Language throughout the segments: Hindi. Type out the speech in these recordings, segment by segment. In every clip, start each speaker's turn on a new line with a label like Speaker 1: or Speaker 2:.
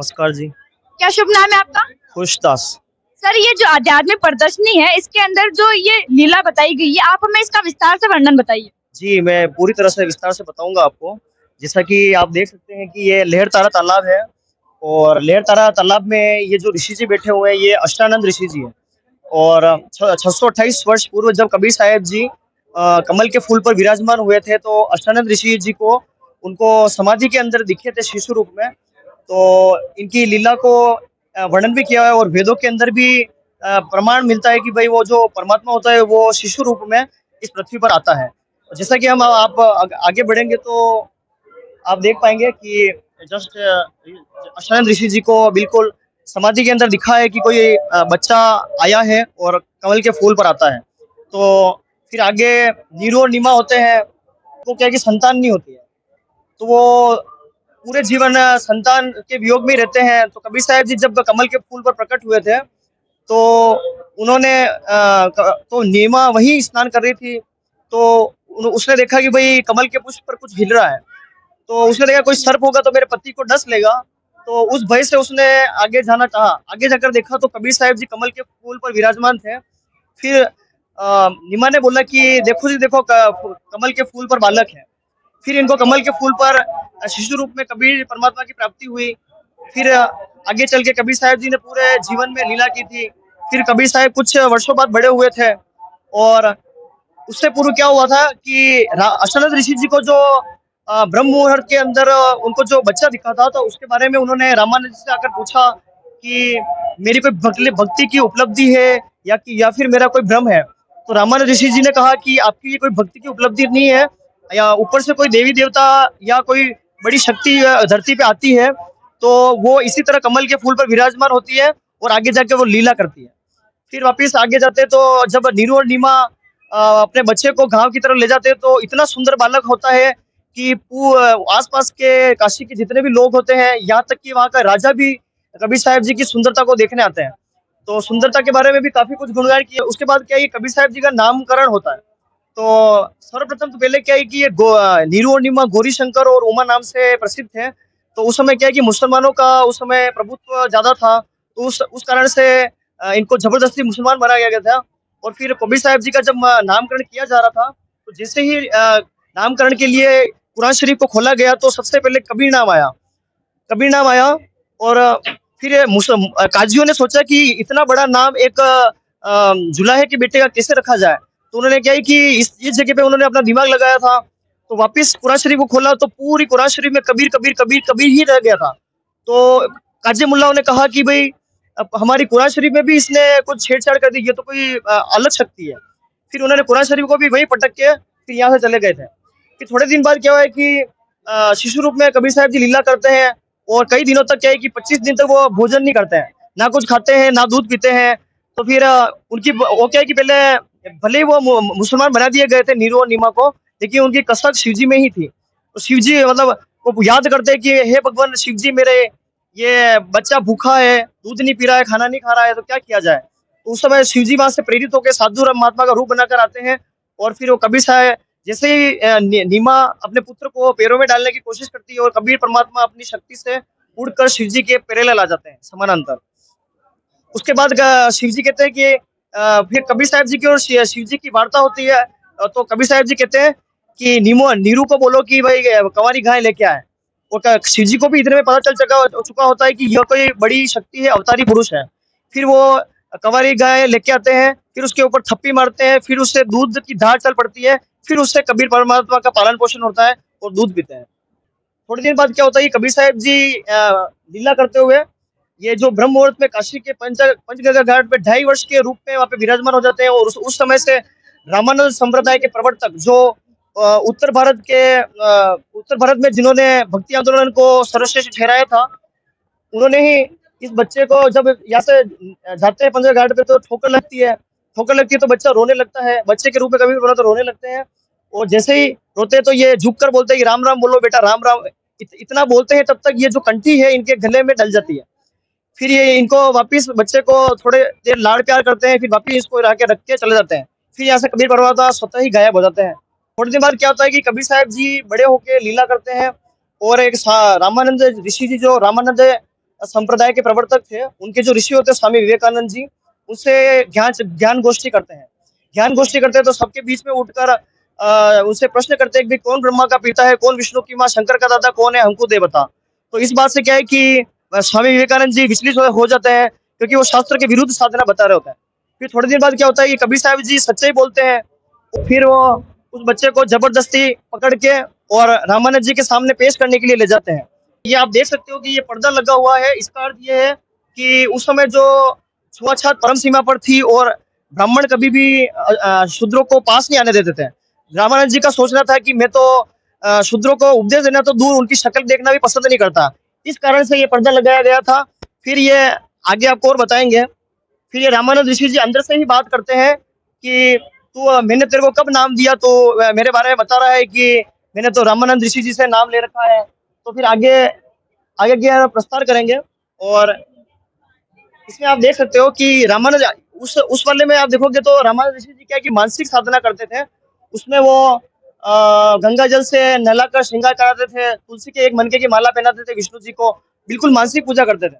Speaker 1: नमस्कार जी।
Speaker 2: क्या शुभ नाम है आपका?
Speaker 1: खुशदास।
Speaker 2: सर, ये जो आध्यात्मिक प्रदर्शनी है, इसके अंदर जो ये लीला बताई गई है, आप हमें इसका विस्तार से वर्णन बताइए।
Speaker 1: जी, मैं पूरी तरह से विस्तार से बताऊँगा आपको। जैसा कि आप देख सकते हैं कि ये लहरतारा तालाब है और लहरतारा तालाब में ये जो ऋषि जी बैठे हुए हैं, ये अष्टानंद ऋषि जी हैं। और 628 वर्ष पूर्व जब कबीर साहब जी कमल के फूल पर विराजमान हुए थे, तो अष्टानंद ऋषि जी को उनको समाधि के अंदर दिखे थे शिशु रूप में। तो इनकी लीला को वर्णन भी किया है और वेदों के अंदर भी प्रमाण मिलता है कि भाई वो जो परमात्मा होता है वो शिशु रूप में इस पृथ्वी पर आता है। जैसा कि हम आप आगे बढ़ेंगे तो आप देख पाएंगे कि जस्ट अष्टानंद ऋषि जी को बिल्कुल समाधि के अंदर दिखा है कि कोई बच्चा आया है और कमल के फूल पर आता है। तो फिर आगे नीरू और नीमा होते हैं, वो क्या है कि संतान नहीं होती है, तो वो पूरे जीवन संतान के वियोग में ही रहते हैं। तो कबीर साहब जी जब कमल के फूल पर प्रकट हुए थे, तो उन्होंने तो नीमा वहीं स्नान कर रही थी, तो उसने देखा कि भाई कमल के पुष्प पर कुछ हिल रहा है, तो उसने देखा कोई सर्प होगा तो मेरे पति को डस लेगा। तो उस भय से उसने आगे जाना चाहा। आगे जाकर देखा तो कबीर साहब जी कमल के फूल पर विराजमान थे। फिर नीमा ने बोला कि देखो जी देखो, कमल के फूल पर बालक है। फिर इनको कमल के फूल पर शिशु रूप में कबीर परमात्मा की प्राप्ति हुई। फिर आगे चल के कबीर साहब जी ने पूरे जीवन में लीला की थी। फिर कबीर साहब कुछ वर्षों बाद बड़े हुए थे और उससे पूर्व क्या हुआ था कि अष्टानंद ऋषि जी को जो ब्रह्म मुहूर्त के अंदर उनको जो बच्चा दिखा था, तो उसके बारे में उन्होंने रामानंद जी से आकर पूछा कि मेरी कोई भक्ति की उपलब्धि है या फिर मेरा कोई भ्रम है। तो रामानंद ऋषि जी ने कहा कि आपकी ये कोई भक्ति की उपलब्धि नहीं है, या ऊपर से कोई देवी देवता या कोई बड़ी शक्ति धरती पे आती है, तो वो इसी तरह कमल के फूल पर विराजमान होती है और आगे जाके वो लीला करती है। फिर वापिस आगे जाते तो जब नीरू और नीमा अपने बच्चे को गांव की तरफ ले जाते हैं, तो इतना सुंदर बालक होता है कि आसपास के काशी के जितने भी लोग होते हैं, यहाँ तक कि वहाँ का राजा भी कबीर साहब जी की सुंदरता को देखने आते हैं। तो सुंदरता के बारे में भी काफी कुछ गुणगान किया। उसके बाद क्या है, कबीर साहब जी का नामकरण होता है। तो सर्वप्रथम तो पहले क्या है कि ये नीरू और नीमा गौरी शंकर और उमा नाम से प्रसिद्ध थे। तो उस समय क्या है कि मुसलमानों का उस समय प्रभुत्व ज्यादा था, तो उस कारण से इनको जबरदस्ती मुसलमान बनाया गया था। और फिर कबीर साहब जी का जब नामकरण किया जा रहा था, तो जैसे ही नामकरण के लिए कुरान शरीफ को खोला गया, तो सबसे पहले कबीर नाम आया। कबीर नाम आया और फिर काजियों ने सोचा कि इतना बड़ा नाम एक जुलाहे के बेटे का कैसे रखा जाए। तो उन्होंने क्या है कि इस जगह पे उन्होंने अपना दिमाग लगाया था। तो वापस कुरान शरीफ को खोला तो पूरी कुरान शरीफ में कबीर कबीर कबीर कबीर ही रह गया था। तो काजी मुल्लाओं ने कहा कि भाई अब हमारी कुरान शरीफ में भी इसने कुछ छेड़छाड़ कर दी, ये तो कोई अलग शक्ति है। फिर उन्होंने कुरान शरीफ को भी वही पटक के फिर यहाँ से चले गए थे। फिर थोड़े दिन बाद क्या हुआ है कि शिशु रूप में कबीर साहब जी लीला करते हैं और कई दिनों तक क्या है कि 25 दिन तक वो भोजन नहीं करते हैं, ना कुछ खाते हैं ना दूध पीते हैं। तो फिर उनकी वो क्या है कि पहले भले ही वो मुसलमान बना दिए गए थे नीरू और नीमा को, लेकिन उनकी कसक शिव जी में ही थी। तो शिव जी मतलब वो याद करते हैं कि हे भगवान शिव जी, मेरे ये बच्चा भूखा है, दूध नहीं पी रहा है, खाना नहीं खा रहा है, तो क्या किया जाए। तो उस समय शिव जी वहां से प्रेरित होकर साधु महात्मा का रूप बनाकर आते हैं और फिर वो कबीर साहब जैसे ही नीमा अपने पुत्र को पैरों में डालने की कोशिश करती है और कबीर परमात्मा अपनी शक्ति से उड़कर शिव जी के पैरेलल आ जाते हैं समानांतर। उसके बाद शिव जी कहते हैं कि फिर कबीर साहब जी की और शिव जी की वार्ता होती है। तो कबीर साहब जी कहते हैं कि नीरू को बोलो कि भाई कंवारी गाय लेके आए। और शिव जी को भी इतने में पता चुका होता है कि यह कोई बड़ी शक्ति है, अवतारी पुरुष है। फिर वो कंवारी गाय लेके आते हैं, फिर उसके ऊपर थप्पी मारते हैं, फिर उससे दूध की धार चल पड़ती है, फिर उससे कबीर परमात्मा का पालन पोषण होता है और दूध पीते हैं। थोड़े दिन बाद क्या होता है कि कबीर साहब जी लीला करते हुए ये जो ब्रह्म मुहूर्त में काशी के पंचगंगा घाट पे 2.5 वर्ष के रूप में वहाँ पे विराजमान हो जाते हैं। और उस समय से रामानंद संप्रदाय के प्रवर्तक जो उत्तर भारत में जिन्होंने भक्ति आंदोलन को सर्वश्रेष्ठ ठहराया था, उन्होंने ही इस बच्चे को जब यहाँ से जाते हैं पंचगंगा घाट पे, तो ठोकर लगती है। ठोकर लगती है तो बच्चा रोने लगता है, बच्चे के रूप में कभी बोला तो रोने लगते हैं। और जैसे ही रोते हैं तो ये झुक कर बोलते हैं कि राम राम बोलो बेटा, राम राम। इतना बोलते हैं तब तक ये जो कंठी है इनके गले में डल जाती है। फिर ये इनको वापिस बच्चे को थोड़े देर लाड़ प्यार करते हैं, फिर वापिस इसको रख के चले जाते हैं। फिर यहाँ से कबीर परमात्मा स्वतः ही गायब हो जाते हैं। थोड़ी देर बाद क्या होता है कि कबीर साहब जी बड़े होके लीला करते हैं और एक रामानंद ऋषि जी जो रामानंद संप्रदाय के प्रवर्तक थे, उनके जो ऋषि होते हैं स्वामी विवेकानंद जी, उनसे ज्ञान ज्ञान गोष्ठी करते हैं। ज्ञान गोष्ठी करते हैं तो सबके बीच में उठकर उनसे प्रश्न करते हैं कि कौन ब्रह्मा का पिता है, कौन विष्णु की माँ, शंकर का दादा कौन है, हमको दे बता। तो इस बात से क्या है कि स्वामी विवेकानंद जी विचलित हो जाते हैं, क्योंकि वो शास्त्र के विरुद्ध साधना बता रहे होते हैं। फिर थोड़ी देर बाद क्या होता है कि कबीर साहब जी सच्चाई बोलते हैं। फिर वो उस बच्चे को जबरदस्ती पकड़ के और रामानंद जी के सामने पेश करने के लिए ले जाते हैं। ये आप देख सकते हो कि ये पर्दा लगा हुआ है, इसका अर्थ ये है कि उस समय जो छुआछूत परम सीमा पर थी और ब्राह्मण कभी भी शूद्रों को पास नहीं आने देते थे। रामानंद जी का सोचना था कि मैं तो शूद्रों को उपदेश देना तो दूर, उनकी शक्ल देखना भी पसंद नहीं करता। इस कारण से ये पर्दा लगाया गया था। फिर ये आगे आपको और बताएंगे। फिर ये रामानंद ऋषि जी अंदर से ही बात करते हैं कि तू मैंने तेरे को कब नाम दिया, तो मेरे बारे में बता रहा है कि मैंने तो रामानंद ऋषि जी से नाम ले रखा है। तो फिर आगे आगे की प्रस्तार करेंगे। और इसमें आप देख सकते हो कि रामानंद उस वाले में आप देखोगे तो रामानंद ऋषि जी क्या है कि मानसिक साधना करते थे। उसमें वो गंगा जल से नहलाकर श्रृंगार कराते थे, तुलसी के एक मनके की माला पहनाते थे विष्णु जी को, बिल्कुल मानसिक पूजा करते थे।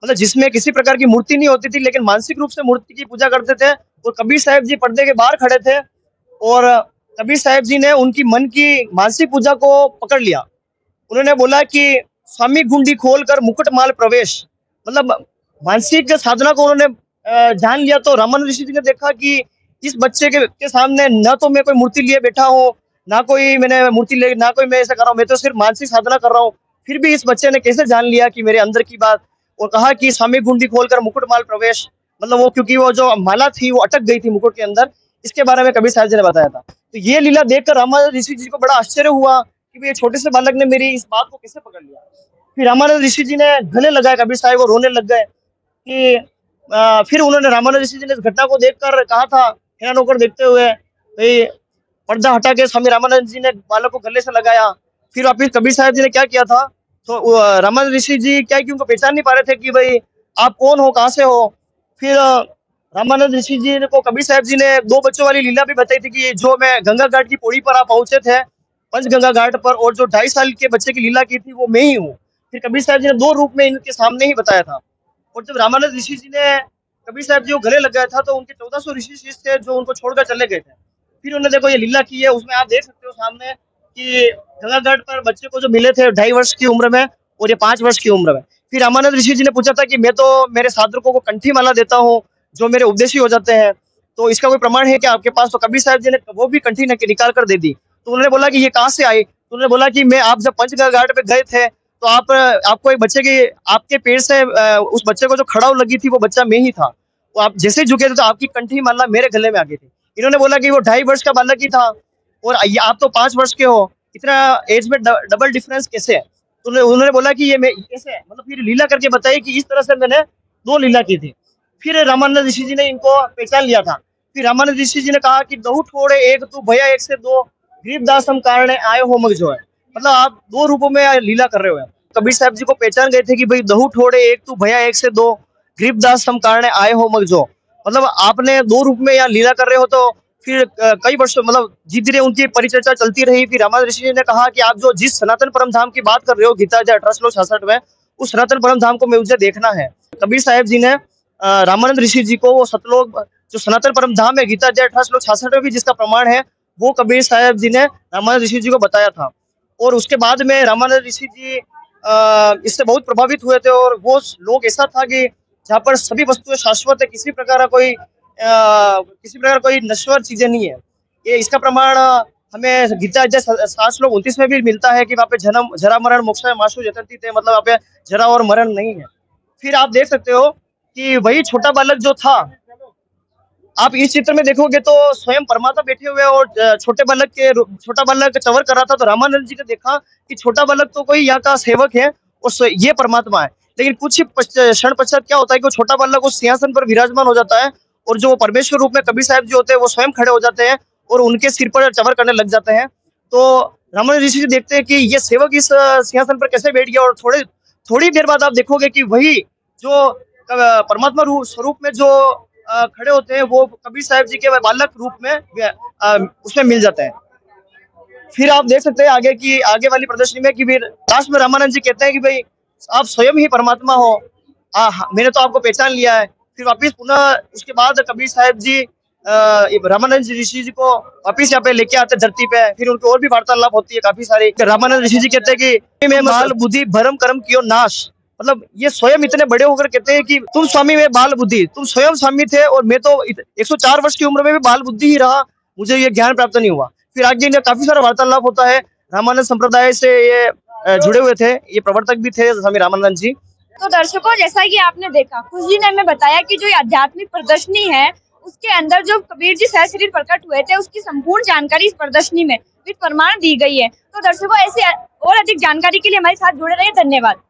Speaker 1: मतलब जिसमें किसी प्रकार की मूर्ति नहीं होती थी, लेकिन मानसिक रूप से मूर्ति की पूजा करते थे। और कबीर साहब जी पर्दे के बाहर खड़े थे और कबीर साहब जी ने उनकी मन की मानसिक पूजा को पकड़ लिया। उन्होंने बोला कि स्वामी गुंडी खोल कर मुकुट माल प्रवेश, मतलब मानसिक साधना को उन्होंने जान लिया। तो रामानंद ऋषि जी ने देखा कि इस बच्चे के सामने न तो मैं कोई मूर्ति लिए बैठा हूँ, ना कोई मैंने मूर्ति ले, ना कोई मैं ऐसा कर रहा हूँ, मैं तो सिर्फ मानसिक साधना कर रहा हूँ। फिर भी इस बच्चे ने कैसे जान लिया कि मेरे अंदर की बात, और कहा कि स्वामी गुंडी खोलकर मुकुट माल प्रवेश, मतलब वो क्योंकि वो जो माला थी वो अटक गई थी मुकुट के अंदर। इसके बारे में कबीर साहब जी ने बताया था। तो ये लीला देखकर रामानंद ऋषि जी को बड़ा आश्चर्य हुआ कि ये छोटे से बालक ने मेरी इस बात को कैसे पकड़ लिया। फिर रामानंद ऋषि जी ने गले लगाए कबीर साहब को, रोने लग गए कि फिर उन्होंने रामानंद ऋषि जी ने इस घटना को देखकर कहा था, हैरान होकर देखते हुए, भाई पर्दा हटा के स्वामी रामानंद जी ने बालक को गले से लगाया। फिर वापिस कबीर साहब जी ने क्या किया था, तो रामानंद ऋषि जी क्या कि उनको पहचान नहीं पा रहे थे कि भाई आप कौन हो, कहाँ से हो। फिर रामानंद ऋषि जी को कबीर साहब जी ने 2 बच्चों वाली लीला भी बताई थी कि जो मैं गंगा घाट की पौड़ी पर आप पहुंचे थे, पंचगंगा घाट पर, और जो 2.5 साल के बच्चे की लीला की थी वो मैं ही हूँ। फिर कबीर साहब जी ने 2 रूप में इनके सामने ही बताया था। और जब रामानंद ऋषि जी ने कबीर साहब जी को गले लग गया था, तो उनके 1400 ऋषि शिष्य थे जो उनको छोड़कर चले गए थे। फिर उन्होंने देखो ये लीला की है, उसमें आप देख सकते हो सामने कि गंगा घाट पर बच्चे को जो मिले थे 2.5 वर्ष की उम्र में और ये 5 वर्ष की उम्र में। फिर रामानंद ऋषि जी ने पूछा था कि मैं तो मेरे साधकों को कंठी माला देता हूँ जो मेरे उपदेशी हो जाते हैं, तो इसका कोई प्रमाण है क्या आपके पास। तो कबीर साहब जी ने वो भी कंठी निकाल कर दे दी। तो उन्होंने बोला कि ये कहाँ से आई। तो उन्होंने बोला कि मैं, आप जब पंचगंगा घाट पे गए थे तो आपको एक बच्चे की, आपके पेड़ से उस बच्चे को जो खड़ाऊ लगी थी वो बच्चा मैं ही था। तो आप जैसे ही झुके थे तो आपकी कंठी माला मेरे गले में आ गई थी। इन्होंने बोला कि वो 2.5 वर्ष का बालक ही था और आप तो 5 वर्ष के हो, इतना एज में डबल डिफरेंस कैसे है। तो उन्होंने बोला कि ये मैं कैसे है, मतलब फिर लीला करके बताई कि इस तरह से मैंने 2 लीला की थी। फिर रामानंद ऋषि जी ने इनको पहचान लिया था। फिर रामानंद ऋषि जी ने कहा कि दहु ठोड़े एक तू भैया एक से 2 गरीबदास हम कारण आए हो मग जो है, मतलब आप 2 रूपों में लीला कर रहे हो। कबीर साहब जी को पहचान गए थे कि भाई दहु ठोड़े एक तू भैया एक से 2 गरीबदास हम कारण आए हो मग जो, मतलब आपने 2 रूप में यहाँ लीला कर रहे हो। तो फिर कई वर्षों, मतलब धीरे उनकी परिचर्चा चलती रही। फिर रामानंद ऋषि जी ने कहा कि आप जो जिस सनातन परम धाम की बात कर रहे हो गीता अध्याय 18 श्लोक 66 में, उस सनातन परम धाम को मुझे देखना है। कबीर साहब जी ने रामानंद ऋषि जी को वो सतलोक, जो सनातन परम धाम है गीता अध्याय 18 श्लोक 66 में भी जिसका प्रमाण है, वो कबीर साहब जी ने रामानंद ऋषि जी को बताया था। और उसके बाद में रामानंद ऋषि जी इससे बहुत प्रभावित हुए थे। और वो लोग ऐसा था कि जहाँ पर सभी वस्तुएं शाश्वत है, किसी प्रकार कोई नश्वर चीजें नहीं है। ये इसका प्रमाण हमें गीता अध्याय 7 श्लोक 29 में भी मिलता है कि वहाँ पे जन्म जरा मरण मोक्ष माशु जतंती थे, मतलब वहाँ पे जरा और मरण नहीं है। फिर आप देख सकते हो कि वही छोटा बालक जो था, आप इस चित्र में देखोगे तो स्वयं परमात्मा बैठे हुए और छोटा बालक चवर कर रहा था। तो रामानंद जी ने देखा कि छोटा बालक तो कोई यहाँ का सेवक है और ये परमात्मा है। लेकिन कुछ क्षण पश्चात क्या होता है कि वो छोटा बालक उस सिंहासन पर विराजमान हो जाता है और जो परमेश्वर रूप में कबीर साहब जी होते हैं वो स्वयं खड़े हो जाते हैं और उनके सिर पर चवर करने लग जाते हैं। तो रामानंद ऋषि जी देखते हैं कि ये सेवक इस सिंहासन पर कैसे बैठ गया। और थोड़ी देर बाद आप देखोगे कि वही जो परमात्मा स्वरूप में जो खड़े होते हैं वो कबीर साहब जी के बालक रूप में उसमें मिल जाते हैं। फिर आप देख सकते हैं आगे वाली प्रदर्शनी में कि फिर लास्ट में रामानंद जी कहते हैं कि भाई आप स्वयं ही परमात्मा हो, मैंने तो आपको पहचान लिया है। फिर वापिस पुनः उसके बाद कबीर साहब जी रामानंद ऋषि जी को वापिस यहाँ पे लेके आते धरती पे, फिर उनकी और भी वार्तालाप होती है काफी सारी। रामानंद ऋषि जी कहते हैं कि मैं बाल बुद्धि भरम कर्म कियो नाश, मतलब ये स्वयं इतने बड़े होकर कहते हैं कि तुम स्वामी में बाल बुद्धि, तुम स्वयं स्वामी थे और मैं तो 104 वर्ष की उम्र में भी बाल बुद्धि ही रहा, मुझे ये ज्ञान प्राप्त नहीं हुआ। फिर आगे इन्हें काफी सारा वार्तालाप होता है। रामानंद संप्रदाय से ये जुड़े हुए थे, ये प्रवर्तक भी थे स्वामी रामानंद जी।
Speaker 2: तो दर्शकों, जैसा कि आपने देखा, खुश जी ने हमें बताया कि जो ये आध्यात्मिक प्रदर्शनी है उसके अंदर जो कबीर जी सह शरीर प्रकट हुए थे उसकी संपूर्ण जानकारी इस प्रदर्शनी में विद प्रमाण दी गई है। तो दर्शकों, ऐसे और अधिक जानकारी के लिए हमारे साथ जुड़े रहिए। धन्यवाद।